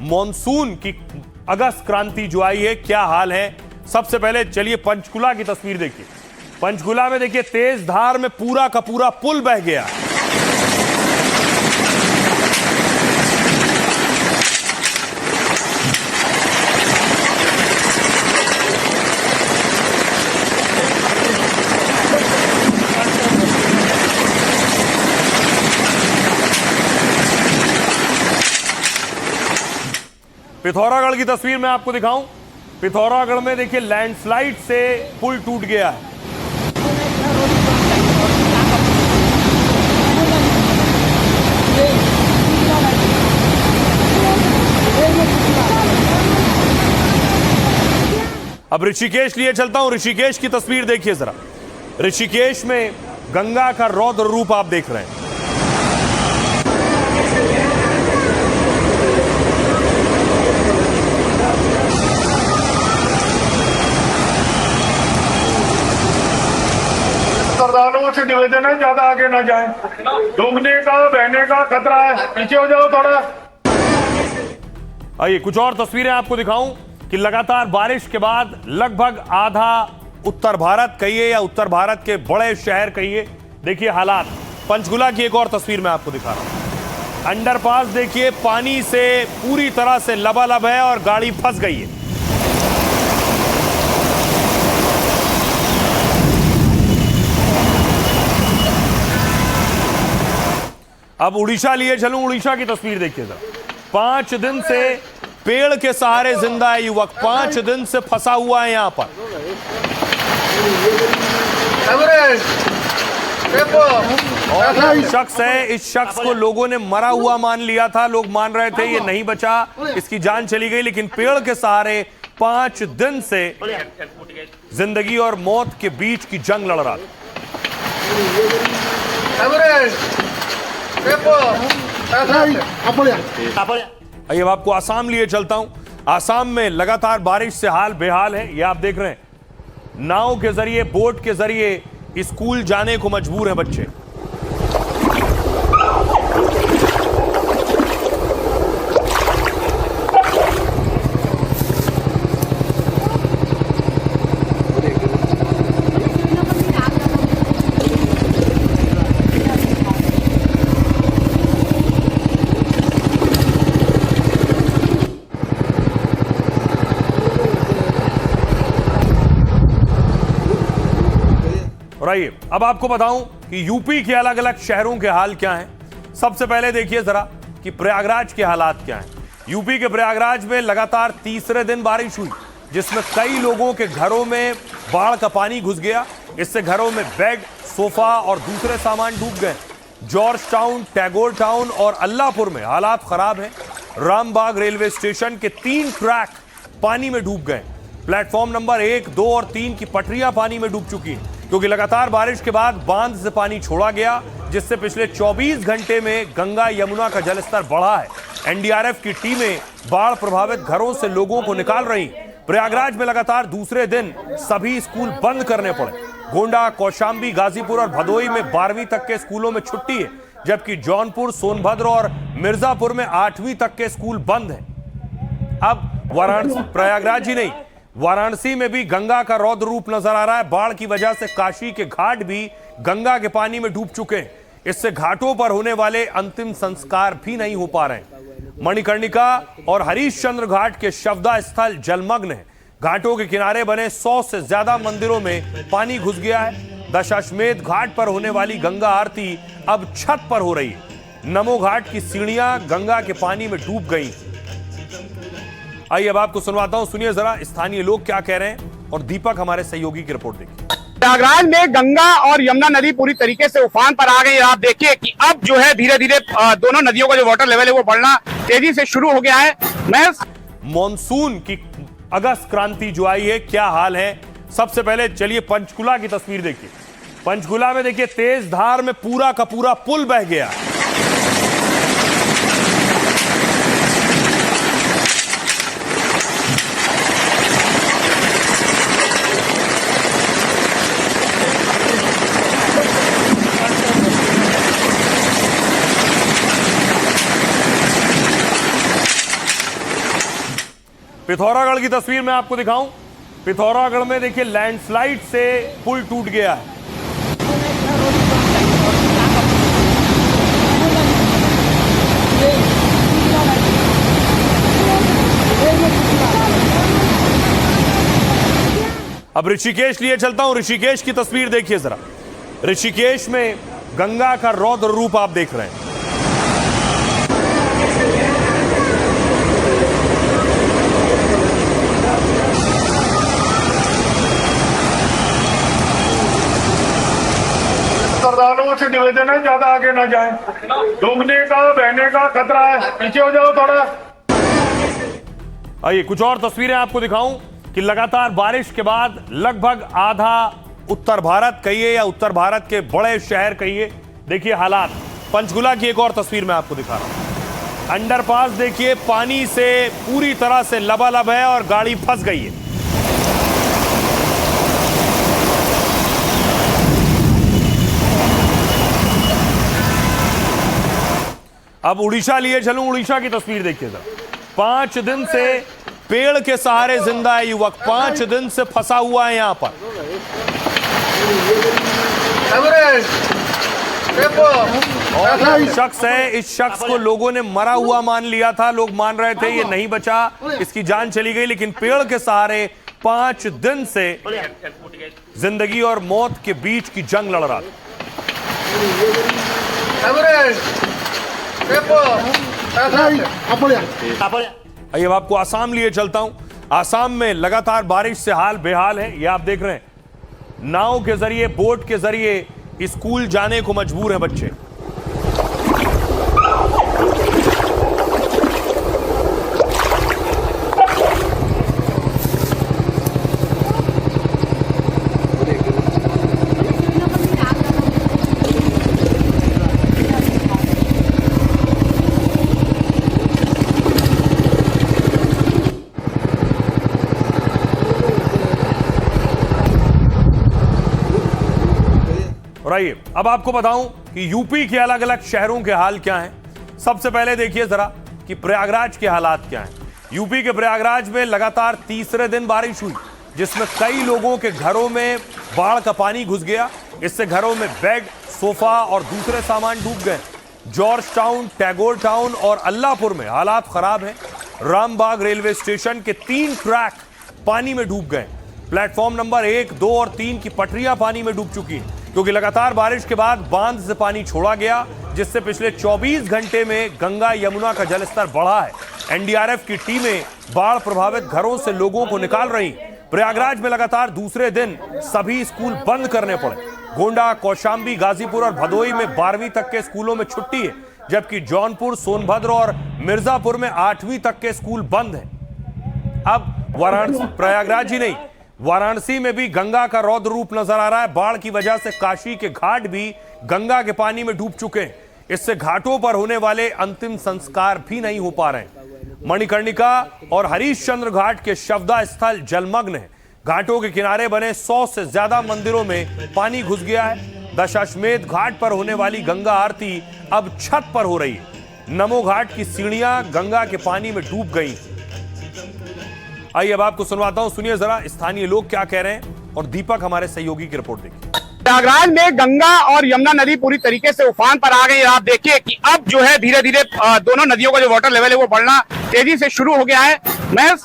Monsoon की अगस्त क्रांति जो आई है, क्या हाल है। सबसे पहले चलिए पंचकुला की तस्वीर देखिए। पंचकुला में देखिए तेज धार में पूरा का पूरा पुल बह गया। पिथौरागढ़ की तस्वीर मैं आपको दिखाऊं। पिथौरागढ़ में देखिए लैंडस्लाइड से पुल टूट गया है। अब ऋषिकेश लिए चलता हूं। ऋषिकेश की तस्वीर देखिए जरा। ऋषिकेश में गंगा का रौद्र रूप आप देख रहे हैं। श्रद्धालुओं से निवेदन है, ज्यादा आगे ना जाएं। डूबने का बहने का खतरा है, पीछे हो जाओ थोड़ा। आइए कुछ और तस्वीरें आपको दिखाऊं कि लगातार बारिश के बाद लगभग आधा उत्तर भारत कहिए या उत्तर भारत के बड़े शहर कहिए, देखिए हालात। पंचकुला की एक और तस्वीर मैं आपको दिखा रहा हूं। अंडरपास देखिए पानी से पूरी तरह से लबालब है और गाड़ी फंस गई है। अब उड़ीसा लिए चलूं। उड़ीसा की तस्वीर देखिए जरा। 5 दिन से पेड़ के सहारे जिंदा है युवक। 5 दिन से फंसा हुआ है यहां पर। और शख्स है, इस शख्स को लोगों ने मरा हुआ मान लिया था। लोग मान रहे थे ये नहीं बचा, इसकी जान चली गई, लेकिन पेड़ के सहारे 5 दिन से जिंदगी और मौत के बीच की जंग लड़ रहा था। आइए अब आपको आसाम लिए चलता हूं। आसाम में लगातार बारिश से हाल बेहाल है। ये आप देख रहे हैं, नाव के जरिए, बोट के जरिए स्कूल जाने को मजबूर हैं बच्चे। और आइए अब आपको बताऊं कि यूपी के अलग अलग शहरों के हाल क्या हैं। सबसे पहले देखिए जरा कि प्रयागराज के हालात क्या हैं। यूपी के प्रयागराज में लगातार तीसरे दिन बारिश हुई, जिसमें कई लोगों के घरों में बाढ़ का पानी घुस गया। इससे घरों में बेड, सोफा और दूसरे सामान डूब गए। जॉर्ज टाउन, टैगोर टाउन और अल्लाहपुर में हालात खराब हैं। रामबाग रेलवे स्टेशन के 3 ट्रैक पानी में डूब गए। प्लेटफॉर्म नंबर 1, 2 और 3 की पटरियां पानी में डूब चुकी हैं, क्योंकि लगातार बारिश के बाद बांध से पानी छोड़ा गया, जिससे पिछले 24 घंटे में गंगा यमुना का जलस्तर बढ़ा है। एनडीआरएफ की टीमें बाढ़ प्रभावित घरों से लोगों को निकाल रही। प्रयागराज में लगातार दूसरे दिन सभी स्कूल बंद करने पड़े। गोंडा, कौशाम्बी, गाजीपुर और भदोई में 12वीं तक के स्कूलों में छुट्टी है, जबकि जौनपुर, सोनभद्र और मिर्जापुर में 8वीं तक के स्कूल बंद हैं। अब वाराणसी, प्रयागराज ही नहीं, वाराणसी में भी गंगा का रौद्र रूप नजर आ रहा है। बाढ़ की वजह से काशी के घाट भी गंगा के पानी में डूब चुके हैं। इससे घाटों पर होने वाले अंतिम संस्कार भी नहीं हो पा रहे हैं। मणिकर्णिका और हरिश्चंद्र घाट के शवदा स्थल जलमग्न है। घाटों के किनारे बने 100 से ज्यादा मंदिरों में पानी घुस गया है। दशाश्वमेध घाट पर होने वाली गंगा आरती अब छत पर हो रही है। नमो घाट की सीढ़ियां गंगा के पानी में डूब गई। आइए अब आपको सुनवाता हूं, सुनिए जरा स्थानीय लोग क्या कह रहे हैं और दीपक हमारे सहयोगी की रिपोर्ट देखिए। प्रयागराज में गंगा और यमुना नदी पूरी तरीके से उफान पर आ गई है। आप देखिए कि अब जो है धीरे धीरे दोनों नदियों का जो वाटर लेवल है वो बढ़ना तेजी से शुरू हो गया है। मॉनसून की अगस्त क्रांति जो आई है, क्या हाल है। सबसे पहले चलिए पंचकुला की तस्वीर देखिए। पंचकुला में देखिए तेज धार में पूरा का पूरा पुल बह गया। पिथौरागढ़ की तस्वीर मैं आपको दिखाऊं। पिथौरागढ़ में देखिए लैंडस्लाइड से पुल टूट गया है। अब ऋषिकेश लिए चलता हूं। ऋषिकेश की तस्वीर देखिए जरा। ऋषिकेश में गंगा का रौद्र रूप आप देख रहे हैं। श्रद्धालुओं से निवेदन है, ज्यादा आगे ना जाएं। डूबने का बहने का खतरा है, पीछे हो जाओ थोड़ा। आइए कुछ और तस्वीरें आपको दिखाऊं कि लगातार बारिश के बाद लगभग आधा उत्तर भारत कहिए या उत्तर भारत के बड़े शहर कहिए, देखिए हालात। पंचकुला की एक और तस्वीर मैं आपको दिखा रहा हूं। अंडरपास देखिए पानी से पूरी तरह से लबालब है और गाड़ी फंस गई है। अब उड़ीसा लिए चलूं। उड़ीसा की तस्वीर देखिए जरा। 5 दिन से पेड़ के सहारे जिंदा है युवक, 5 दिन से फंसा हुआ है यहां पर। शख्स है, इस शख्स को लोगों ने मरा हुआ मान लिया था। लोग मान रहे थे ये नहीं बचा, इसकी जान चली गई, लेकिन पेड़ के सहारे 5 दिन से जिंदगी और मौत के बीच की जंग लड़ रहा था। आइए अब आपको आसाम लिए चलता हूं। आसाम में लगातार बारिश से हाल बेहाल है। ये आप देख रहे हैं, नाव के जरिए, बोट के जरिए स्कूल जाने को मजबूर हैं बच्चे। और आइए अब आपको बताऊं कि यूपी के अलग अलग शहरों के हाल क्या हैं। सबसे पहले देखिए जरा कि प्रयागराज के हालात क्या हैं। यूपी के प्रयागराज में लगातार तीसरे दिन बारिश हुई, जिसमें कई लोगों के घरों में बाढ़ का पानी घुस गया। इससे घरों में बेड, सोफा और दूसरे सामान डूब गए। जॉर्ज टाउन, टैगोर टाउन और अल्लाहपुर में हालात खराब हैं। रामबाग रेलवे स्टेशन के 3 ट्रैक पानी में डूब गए। प्लेटफॉर्म नंबर 1, 2 और 3 की पटरियां पानी में डूब चुकी हैं, क्योंकि लगातार बारिश के बाद बांध से पानी छोड़ा गया, जिससे पिछले 24 घंटे में गंगा यमुना का जलस्तर बढ़ा है। एनडीआरएफ की टीमें बाढ़ प्रभावित घरों से लोगों को निकाल रही। प्रयागराज में लगातार दूसरे दिन सभी स्कूल बंद करने पड़े। गोंडा, कौशाम्बी, गाजीपुर और भदोई में 12वीं तक के स्कूलों में छुट्टी है, जबकि जौनपुर, सोनभद्र और मिर्जापुर में 8वीं तक के स्कूल बंद हैं। अब वाराणसी, प्रयागराज ही नहीं, वाराणसी में भी गंगा का रौद्र रूप नजर आ रहा है। बाढ़ की वजह से काशी के घाट भी गंगा के पानी में डूब चुके हैं। इससे घाटों पर होने वाले अंतिम संस्कार भी नहीं हो पा रहे हैं। मणिकर्णिका और हरिश्चंद्र घाट के शवदा स्थल जलमग्न है। घाटों के किनारे बने 100 से ज्यादा मंदिरों में पानी घुस गया है। दशाश्वमेध घाट पर होने वाली गंगा आरती अब छत पर हो रही है। नमो घाट की सीढ़ियां गंगा के पानी में डूब गई। आइए अब आपको सुनवाता हूं, सुनिए जरा स्थानीय लोग क्या कह रहे हैं और दीपक हमारे सहयोगी की रिपोर्ट देखिए। प्रयागराज में गंगा और यमुना नदी पूरी तरीके से उफान पर आ गई। आप देखिए कि अब जो है धीरे धीरे दोनों नदियों का जो वाटर लेवल है वो बढ़ना तेजी से शुरू हो गया है। मैं